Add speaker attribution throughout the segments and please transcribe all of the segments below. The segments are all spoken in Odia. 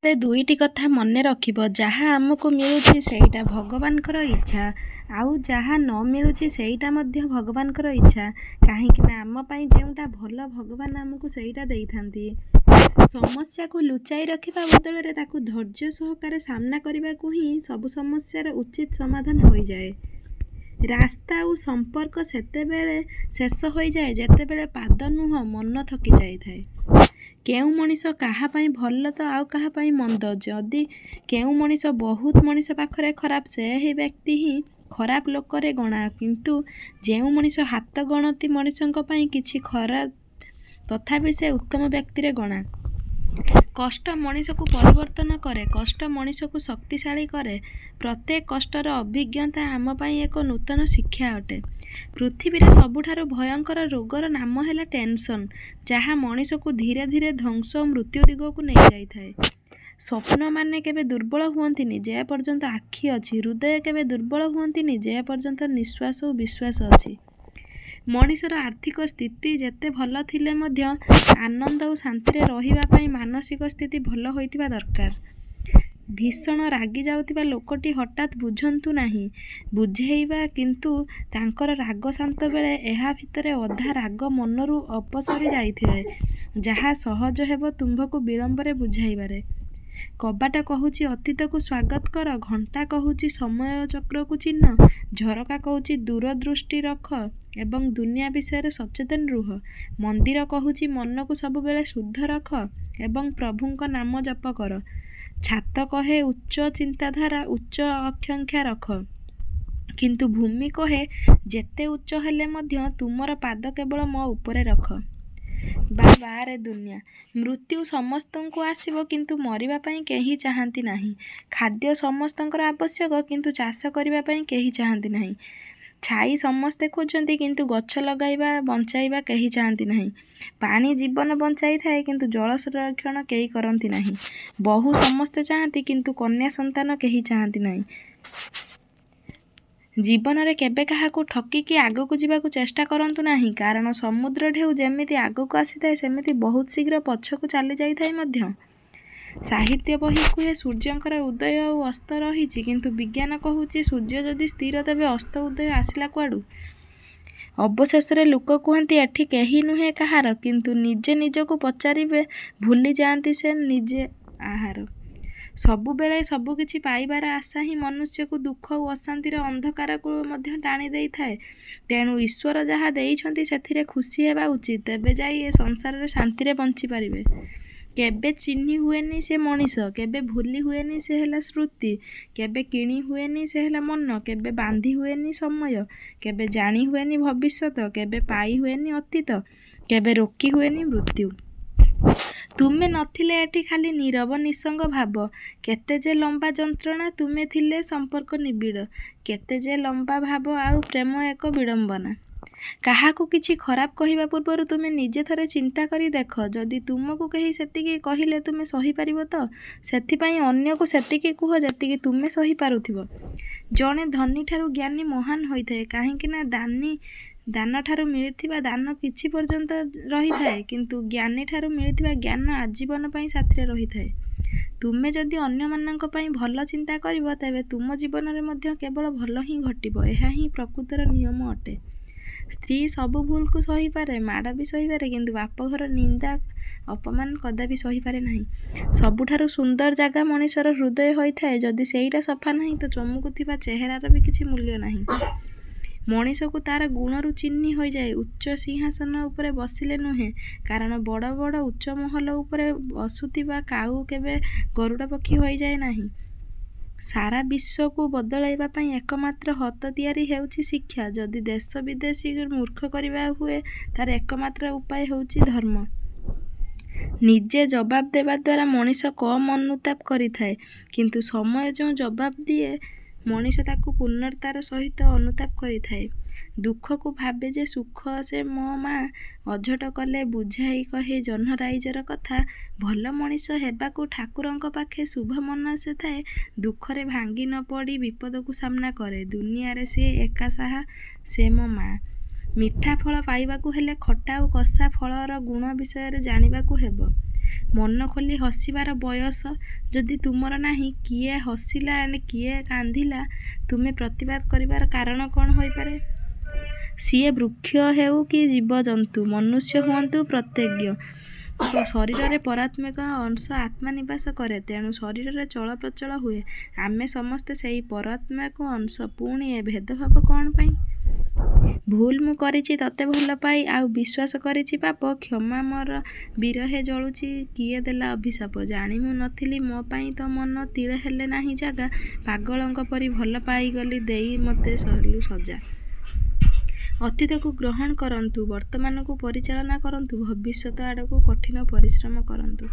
Speaker 1: ସେ ଦୁଇଟି କଥା ମନେ ରଖିବ। ଯାହା ଆମକୁ ମିଳୁଛି ସେଇଟା ଭଗବାନଙ୍କର ଇଚ୍ଛା, ଆଉ ଯାହା ନ ମିଳୁଛି ସେଇଟା ମଧ୍ୟ ଭଗବାନଙ୍କର ଇଚ୍ଛା। କାହିଁକିନା ଆମ ପାଇଁ ଯେଉଁଟା ଭଲ ଭଗବାନ ଆମକୁ ସେଇଟା ଦେଇଥାନ୍ତି। ସମସ୍ୟାକୁ ଲୁଚାଇ ରଖିବା ବଦଳରେ ତାକୁ ଧୈର୍ଯ୍ୟ ସହକାରେ ସାମ୍ନା କରିବାକୁ ହିଁ ସବୁ ସମସ୍ୟାର ଉଚିତ ସମାଧାନ ହୋଇଯାଏ। ରାସ୍ତା ଆଉ ସମ୍ପର୍କ ସେତେବେଳେ ଶେଷ ହୋଇଯାଏ ଯେତେବେଳେ ପାଦ ନୁହଁ ମନ ଥକି ଯାଇଥାଏ। କେଉଁ ମଣିଷ କାହା ପାଇଁ ଭଲ ତ ଆଉ କାହା ପାଇଁ ମନ୍ଦ। ଯଦି କେଉଁ ମଣିଷ ବହୁତ ମଣିଷ ପାଖରେ ଖରାପ, ସେହି ବ୍ୟକ୍ତି ହିଁ ଖରାପ ଲୋକରେ ଗଣା। କିନ୍ତୁ ଯେଉଁ ମଣିଷ ହାତ ଗଣତି ମଣିଷଙ୍କ ପାଇଁ କିଛି ଖରାପ, ତଥାପି ସେ ଉତ୍ତମ ବ୍ୟକ୍ତିରେ ଗଣା। କଷ୍ଟ ମଣିଷକୁ ପରିବର୍ତ୍ତନ କରେ, କଷ୍ଟ ମଣିଷକୁ ଶକ୍ତିଶାଳୀ କରେ। ପ୍ରତ୍ୟେକ କଷ୍ଟର ଅଭିଜ୍ଞତା ଆମ ପାଇଁ ଏକ ନୂତନ ଶିକ୍ଷା ଅଟେ। ପୃଥିବୀରେ ସବୁଠାରୁ ଭୟଙ୍କର ରୋଗର ନାମ ହେଲା ଟେନସନ୍, ଯାହା ମଣିଷକୁ ଧୀରେ ଧୀରେ ଧ୍ୱଂସ ଓ ମୃତ୍ୟୁ ଦିଗକୁ ନେଇଯାଇଥାଏ। ସ୍ୱପ୍ନମାନେ କେବେ ଦୁର୍ବଳ ହୁଅନ୍ତିନି ଯେ ପର୍ଯ୍ୟନ୍ତ ଆଖି ଅଛି। ହୃଦୟ କେବେ ଦୁର୍ବଳ ହୁଅନ୍ତିନି ଯେ ପର୍ଯ୍ୟନ୍ତ ନିଶ୍ୱାସ ଓ ବିଶ୍ୱାସ ଅଛି। ମଣିଷର ଆର୍ଥିକ ସ୍ଥିତି ଯେତେ ଭଲ ଥିଲେ ମଧ୍ୟ ଆନନ୍ଦ ଓ ଶାନ୍ତିରେ ରହିବା ପାଇଁ ମାନସିକ ସ୍ଥିତି ଭଲ ହୋଇଥିବା ଦରକାର। ଭୀଷଣ ରାଗି ଯାଉଥିବା ଲୋକଟି ହଠାତ୍ ବୁଝନ୍ତୁ ନାହିଁ ବୁଝେଇବା, କିନ୍ତୁ ତାଙ୍କର ରାଗ ଶାନ୍ତ ବେଳେ ଏହା ଭିତରେ ଅଧା ରାଗ ମନରୁ ଅପସରି ଯାଇଥାଏ, ଯାହା ସହଜ ହେବ ତୁମ୍ଭକୁ ବିଳମ୍ବରେ ବୁଝାଇବାରେ। କବାଟ କହୁଛି ଅତୀତକୁ ସ୍ୱାଗତ କର, ଘଣ୍ଟା କହୁଛି ସମୟ ଚକ୍ରକୁ ଚିହ୍ନ, ଝରକା କହୁଛି ଦୂରଦୃଷ୍ଟି ରଖ ଏବଂ ଦୁନିଆ ବିଷୟରେ ସଚେତନ ରୁହ। ମନ୍ଦିର କହୁଛି ମନକୁ ସବୁବେଳେ ଶୁଦ୍ଧ ରଖ ଏବଂ ପ୍ରଭୁଙ୍କ ନାମ ଜପ କର। ଛାତ କହେ ଉଚ୍ଚ ଚିନ୍ତାଧାରା, ଉଚ୍ଚ ଆକାଂକ୍ଷା ରଖ। କିନ୍ତୁ ଭୂମି କହେ ଯେତେ ଉଚ୍ଚ ହେଲେ ମଧ୍ୟ ତୁମର ପାଦ କେବଳ ମୋ ଉପରେ ରଖ। ବାରେ ଦୁନିଆ, ମୃତ୍ୟୁ ସମସ୍ତଙ୍କୁ ଆସିବ, କିନ୍ତୁ ମରିବା ପାଇଁ କେହି ଚାହାନ୍ତି ନାହିଁ। ଖାଦ୍ୟ ସମସ୍ତଙ୍କର ଆବଶ୍ୟକ, କିନ୍ତୁ ଚାଷ କରିବା ପାଇଁ କେହି ଚାହାନ୍ତି ନାହିଁ। ଛାଇ ସମସ୍ତେ ଖୋଜନ୍ତି, କିନ୍ତୁ ଗଛ ଲଗାଇବା ବଞ୍ଚାଇବା କେହି ଚାହାନ୍ତି ନାହିଁ। ପାଣି ଜୀବନ ବଞ୍ଚାଇଥାଏ, କିନ୍ତୁ ଜଳ ସଂରକ୍ଷଣ କେହି କରନ୍ତି ନାହିଁ। ବୋହୂ ସମସ୍ତେ ଚାହାନ୍ତି, କିନ୍ତୁ କନ୍ୟା ସନ୍ତାନ କେହି ଚାହାନ୍ତି ନାହିଁ। ଜୀବନରେ କେବେ କାହାକୁ ଠକିକି ଆଗକୁ ଯିବାକୁ ଚେଷ୍ଟା କରନ୍ତୁ ନାହିଁ, କାରଣ ସମୁଦ୍ର ଢେଉ ଯେମିତି ଆଗକୁ ଆସିଥାଏ ସେମିତି ବହୁତ ଶୀଘ୍ର ପଛକୁ ଚାଲି ଯାଇଥାଏ ମଧ୍ୟ। ସାହିତ୍ୟ ବହି କୁହେ ସୂର୍ଯ୍ୟଙ୍କର ଉଦୟ ଓ ଅସ୍ତ ରହିଛି, କିନ୍ତୁ ବିଜ୍ଞାନ କହୁଛି ସୂର୍ଯ୍ୟ ଯଦି ସ୍ଥିର ତେବେ ଅସ୍ତ ଉଦୟ ଆସିଲା କୁଆଡ଼ୁ। ଅବଶେଷରେ ଲୋକ କୁହନ୍ତି ଏଠି କେହି ନୁହେଁ କାହାର, କିନ୍ତୁ ନିଜେ ନିଜକୁ ପଚାରିବେ ଭୁଲି ଯାଆନ୍ତି ସେ ନିଜେ ଆହାର। ସବୁବେଳେ ସବୁକିଛି ପାଇବାର ଆଶା ହିଁ ମନୁଷ୍ୟକୁ ଦୁଃଖ ଓ ଅଶାନ୍ତିର ଅନ୍ଧକାରକୁ ମଧ୍ୟ ଟାଣି ଦେଇଥାଏ। ତେଣୁ ଈଶ୍ୱର ଯାହା ଦେଇଛନ୍ତି ସେଥିରେ ଖୁସି ହେବା ଉଚିତ, ତେବେ ଯାଇ ଏ ସଂସାରରେ ଶାନ୍ତିରେ ବଞ୍ଚିପାରିବେ। କେବେ ଚିହ୍ନି ହୁଏନି ସେ ମଣିଷ, କେବେ ଭୁଲି ହୁଏନି ସେ ହେଲା ସ୍ମୃତି, କେବେ କିଣି ହୁଏନି ସେ ହେଲା ମନ, କେବେ ବାନ୍ଧି ହୁଏନି ସମୟ, କେବେ ଜାଣି ହୁଏନି ଭବିଷ୍ୟତ, କେବେ ପାଇ ହୁଏନି ଅତୀତ, କେବେ ରୋକି ହୁଏନି ମୃତ୍ୟୁ। ତୁମେ ନଥିଲେ ଏଠି ଖାଲି ନୀରବ ନିଃସଙ୍ଗ ଭାବ। କେତେ ଯେ ଲମ୍ବା ଯନ୍ତ୍ରଣା, ତୁମେ ଥିଲେ ସମ୍ପର୍କ ନିବିଡ଼। କେତେ ଯେ ଲମ୍ବା ଭାବ ଆଉ ପ୍ରେମ ଏକ ବିଡ଼ମ୍ବନା। କାହାକୁ କିଛି ଖରାପ କହିବା ପୂର୍ବରୁ ତୁମେ ନିଜେ ଥରେ ଚିନ୍ତା କରି ଦେଖ, ଯଦି ତୁମକୁ କେହି ସେତିକି କହିଲେ ତୁମେ ସହିପାରିବ ତ? ସେଥିପାଇଁ ଅନ୍ୟକୁ ସେତିକି କୁହ ଯେତିକି ତୁମେ ସହିପାରୁଥିବ। ଜଣେ ଧନୀଠାରୁ ଜ୍ଞାନୀ ମହାନ ହୋଇଥାଏ, କାହିଁକିନା ଦାନଠାରୁ ମିଳିଥିବା ଦାନ କିଛି ପର୍ଯ୍ୟନ୍ତ ରହିଥାଏ, କିନ୍ତୁ ଜ୍ଞାନୀଠାରୁ ମିଳିଥିବା ଜ୍ଞାନ ଆଜୀବନ ପାଇଁ ସାଥିରେ ରହିଥାଏ। ତୁମେ ଯଦି ଅନ୍ୟମାନଙ୍କ ପାଇଁ ଭଲ ଚିନ୍ତା କରିବ, ତେବେ ତୁମ ଜୀବନରେ ମଧ୍ୟ କେବଳ ଭଲ ହିଁ ଘଟିବ। ଏହା ହିଁ ପ୍ରକୃତର ନିୟମ ଅଟେ। ସ୍ତ୍ରୀ ସବୁ ଭୁଲକୁ ସହିପାରେ, ମାଡ଼ ବି ସହିପାରେ, କିନ୍ତୁ ବାପଘର ନିନ୍ଦା ଅପମାନ କଦାପି ସହିପାରେ ନାହିଁ। ସବୁଠାରୁ ସୁନ୍ଦର ଜାଗା ମଣିଷର ହୃଦୟ ହୋଇଥାଏ। ଯଦି ସେଇଟା ସଫା ନାହିଁ ତ ଚମକୁଥିବା ଚେହେରାର ବି କିଛି ମୂଲ୍ୟ ନାହିଁ। ମଣିଷକୁ ତାର ଗୁଣରୁ ଚିହ୍ନି ହୋଇଯାଏ। ଉଚ୍ଚ ସିଂହାସନ ଉପରେ ବସିଲେ ନୁହେଁ, କାରଣ ବଡ଼ ବଡ଼ ଉଚ୍ଚ ମହଲ ଉପରେ ବସୁଥିବା କାଉ କେବେ ଗରୁଡ଼ ପକ୍ଷୀ ହୋଇଯାଏ ନାହିଁ। ସାରା ବିଶ୍ୱକୁ ବଦଳାଇବା ପାଇଁ ଏକମାତ୍ର ହାତ ତିଆରି ହେଉଛି ଶିକ୍ଷା। ଯଦି ଦେଶ ବିଦେଶୀ ମୂର୍ଖ କରିବା ହୁଏ, ତାର ଏକମାତ୍ର ଉପାୟ ହେଉଛି ଧର୍ମ। ନିଜେ ଜବାବ ଦେବା ଦ୍ୱାରା ମଣିଷ କମ୍ ଅନୁତାପ କରିଥାଏ, କିନ୍ତୁ ସମୟ ଯେଉଁ ଜବାବ ଦିଏ ମଣିଷ ତାକୁ ପୂର୍ଣ୍ଣତାର ସହିତ ଅନୁତାପ କରିଥାଏ। ଦୁଃଖକୁ ଭାବେ ଯେ ସୁଖ ସେ ମୋ ମା, ଅଝଟ କଲେ ବୁଝାଇ କହେ ଜହ୍ନ ରାଇଜର କଥା। ଭଲ ମଣିଷ ହେବାକୁ ଠାକୁରଙ୍କ ପାଖେ ଶୁଭ ମନସ ଥାଏ, ଦୁଃଖରେ ଭାଙ୍ଗି ନ ପଡ଼ି ବିପଦକୁ ସାମ୍ନା କରେ। ଦୁନିଆରେ ସେ ଏକା ସାହା, ସେ ମୋ ମା। ମିଠା ଫଳ ପାଇବାକୁ ହେଲେ ଖଟା ଓ କଷା ଫଳର ଗୁଣ ବିଷୟରେ ଜାଣିବାକୁ ହେବ। ମନ ଖୋଲି ହସିବାର ବୟସ ଯଦି ତୁମର ନାହିଁ, କିଏ ହସିଲା କିଏ କାନ୍ଦିଲା, ତୁମେ ପ୍ରତିବାଦ କରିବାର କାରଣ କ'ଣ ହୋଇପାରେ? ସିଏ ବୃକ୍ଷ ହେଉ କି ଜୀବଜନ୍ତୁ, ମନୁଷ୍ୟ ହୁଅନ୍ତୁ ପ୍ରତ୍ୟେକ ଶରୀରରେ ପରାତ୍ମିକ ଅଂଶ ଆତ୍ମା ନିବାସ କରେ। ତେଣୁ ଶରୀରରେ ଚଳପ୍ରଚଳ ହୁଏ। ଆମେ ସମସ୍ତେ ସେହି ପରାତ୍ମିକ ଅଂଶ। ପୁଣି ଏ ଭେଦଭାବ କ'ଣ ପାଇଁ? ଭୁଲ ମୁଁ କରିଛି ତତେ ଭଲ ପାଇ, ଆଉ ବିଶ୍ୱାସ କରିଛି ପାପ। କ୍ଷମା ମୋର ବିରହେ ଜଳୁଛି, କିଏ ଦେଲା ଅଭିଶାପ। ଜାଣି ମୁଁ ନଥିଲି ମୋ ପାଇଁ ତୋ ମନ ତିଳେ ହେଲେ ନାହିଁ ଜାଗା। ପାଗଳଙ୍କ ପରି ଭଲ ପାଇଗଲି, ଦେଇ ମୋତେ ସଲୁ ସଜା। ଅତୀତକୁ ଗ୍ରହଣ କରନ୍ତୁ, ବର୍ତ୍ତମାନକୁ ପରିଚାଳନା କରନ୍ତୁ, ଭବିଷ୍ୟତ ଆଡ଼କୁ କଠିନ ପରିଶ୍ରମ କରନ୍ତୁ।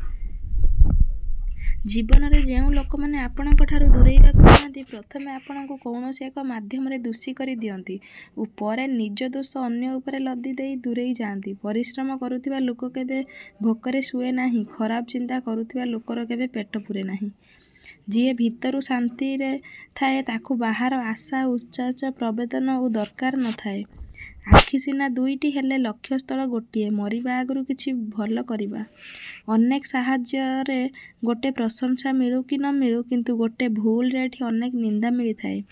Speaker 1: ଜୀବନରେ ଯେଉଁ ଲୋକମାନେ ଆପଣଙ୍କଠାରୁ ଦୂରେଇବାକୁ ଚାହାନ୍ତି, ପ୍ରଥମେ ଆପଣଙ୍କୁ କୌଣସି ଏକ ମାଧ୍ୟମରେ ଦୋଷୀ କରି ଦିଅନ୍ତି ଓ ପରେ ନିଜ ଦୋଷ ଅନ୍ୟ ଉପରେ ଲଦି ଦେଇ ଦୂରେଇ ଯାଆନ୍ତି। ପରିଶ୍ରମ କରୁଥିବା ଲୋକ କେବେ ଭୋକରେ ଶୁଏ ନାହିଁ। ଖରାପ ଚିନ୍ତା କରୁଥିବା ଲୋକର କେବେ ପେଟ ପୁରେ ନାହିଁ। ଯିଏ ଭିତରୁ ଶାନ୍ତିରେ ଥାଏ, ତାକୁ ବାହାର ଆଶା, ଉଚ୍ଚାଚ, ପ୍ରବେଦନ ଓ ଦରକାର ନଥାଏ। ଆଖି ସିନା ଦୁଇଟି, ହେଲେ ଲକ୍ଷ୍ୟସ୍ଥଳ ଗୋଟିଏ। ମରିବା ଆଗରୁ କିଛି ଭଲ କରିବା। ଅନେକ ସାହାଯ୍ୟରେ ଗୋଟେ ପ୍ରଶଂସା ମିଳୁ କି ନ ମିଳୁ, କିନ୍ତୁ ଗୋଟେ ଭୁଲରେ ଏଠି ଅନେକ ନିନ୍ଦା ମିଳିଥାଏ।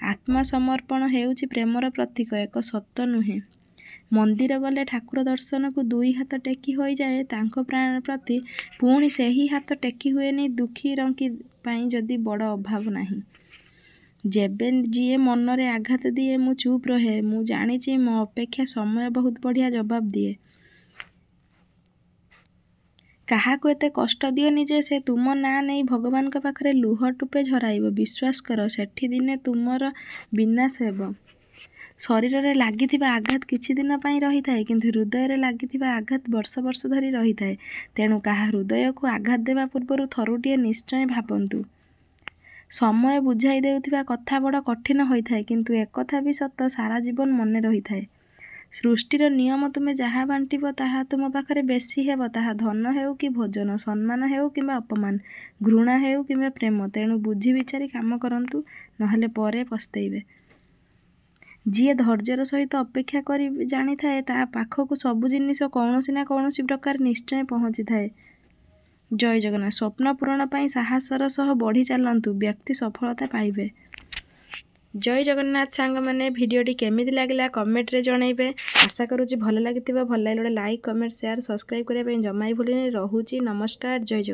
Speaker 1: ଆତ୍ମସମର୍ପଣ ହେଉଛି ପ୍ରେମର ପ୍ରତୀକ, ଏକ ସତ ନୁହେଁ। ମନ୍ଦିର ଗଲେ ଠାକୁର ଦର୍ଶନକୁ ଦୁଇ ହାତ ଟେକି ହୋଇଯାଏ ତାଙ୍କ ପ୍ରାଣ ପ୍ରତି, ପୁଣି ସେହି ହାତ ଟେକି ହୁଏନି ଦୁଃଖୀ ରଙ୍କୀ ପାଇଁ ଯଦି ବଡ଼ ଅଭାବ ନାହିଁ। ଯେବେ ଯିଏ ମନରେ ଆଘାତ ଦିଏ, ମୁଁ ଚୁପ୍ ରହେ। ମୁଁ ଜାଣିଛି ମୋ ଅପେକ୍ଷା ସମୟ ବହୁତ ବଢ଼ିଆ ଜବାବ ଦିଏ। କାହାକୁ ଏତେ କଷ୍ଟ ଦିଅନି ଯେ ସେ ତୁମ ନାଁ ନେଇ ଭଗବାନଙ୍କ ପାଖରେ ଲୁହ ଟୋପେ ଝରାଇବ। ବିଶ୍ୱାସ କର, ସେଠି ଦିନେ ତୁମର ବିନାଶ ହେବ। ଶରୀରରେ ଲାଗିଥିବା ଆଘାତ କିଛି ଦିନ ପାଇଁ ରହିଥାଏ, କିନ୍ତୁ ହୃଦୟରେ ଲାଗିଥିବା ଆଘାତ ବର୍ଷ ବର୍ଷ ଧରି ରହିଥାଏ। ତେଣୁ କାହା ହୃଦୟକୁ ଆଘାତ ଦେବା ପୂର୍ବରୁ ଥରୁଟିଏ ନିଶ୍ଚୟ ଭାବନ୍ତୁ। ସମୟ ବୁଝାଇ ଦେଉଥିବା କଥା ବଡ଼ କଠିନ ହୋଇଥାଏ, କିନ୍ତୁ ଏକଥା ବି ସତ, ସାରା ଜୀବନ ମନେ ରହିଥାଏ। ସୃଷ୍ଟିର ନିୟମ, ତୁମେ ଯାହା ବାଣ୍ଟିବ ତାହା ତୁମ ପାଖରେ ବେଶୀ ହେବ। ତାହା ଧନ ହେଉ କି ଭୋଜନ, ସମ୍ମାନ ହେଉ କିମ୍ବା ଅପମାନ, ଘୃଣା ହେଉ କିମ୍ବା ପ୍ରେମ। ତେଣୁ ବୁଝି ବିଚାରି କାମ କରନ୍ତୁ, ନହେଲେ ପରେ ପସ୍ତେଇବେ। ଯିଏ ଧୈର୍ଯ୍ୟର ସହିତ ଅପେକ୍ଷା କରି ଜାଣିଥାଏ, ତା ପାଖକୁ ସବୁ ଜିନିଷ କୌଣସି ନା କୌଣସି ପ୍ରକାର ନିଶ୍ଚୟ ପହଞ୍ଚିଥାଏ। ଜୟ ଜଗନ୍ନାଥ। ସ୍ୱପ୍ନ ପୂରଣ ପାଇଁ ସାହସର ସହ ବଢ଼ି ଚାଲନ୍ତୁ, ବ୍ୟକ୍ତି ସଫଳତା ପାଇବେ। ଜୟ ଜଗନ୍ନାଥ। ସାଙ୍ଗମାନେ, ଭିଡ଼ିଓଟି କେମିତି ଲାଗିଲା କମେଣ୍ଟରେ ଜଣାଇବେ। ଆଶା କରୁଛି ଭଲ ଲାଗିଥିବ। ଭଲ ଲାଗିଲେ ଗୋଟେ ଲାଇକ୍, କମେଣ୍ଟ, ସେୟାର, ସବସ୍କ୍ରାଇବ୍ କରିବା ପାଇଁ ଜମା ବି ଭୁଲିବେନି। ରହୁଛି। ନମସ୍କାର। ଜୟ ଜଗନ୍ନାଥ।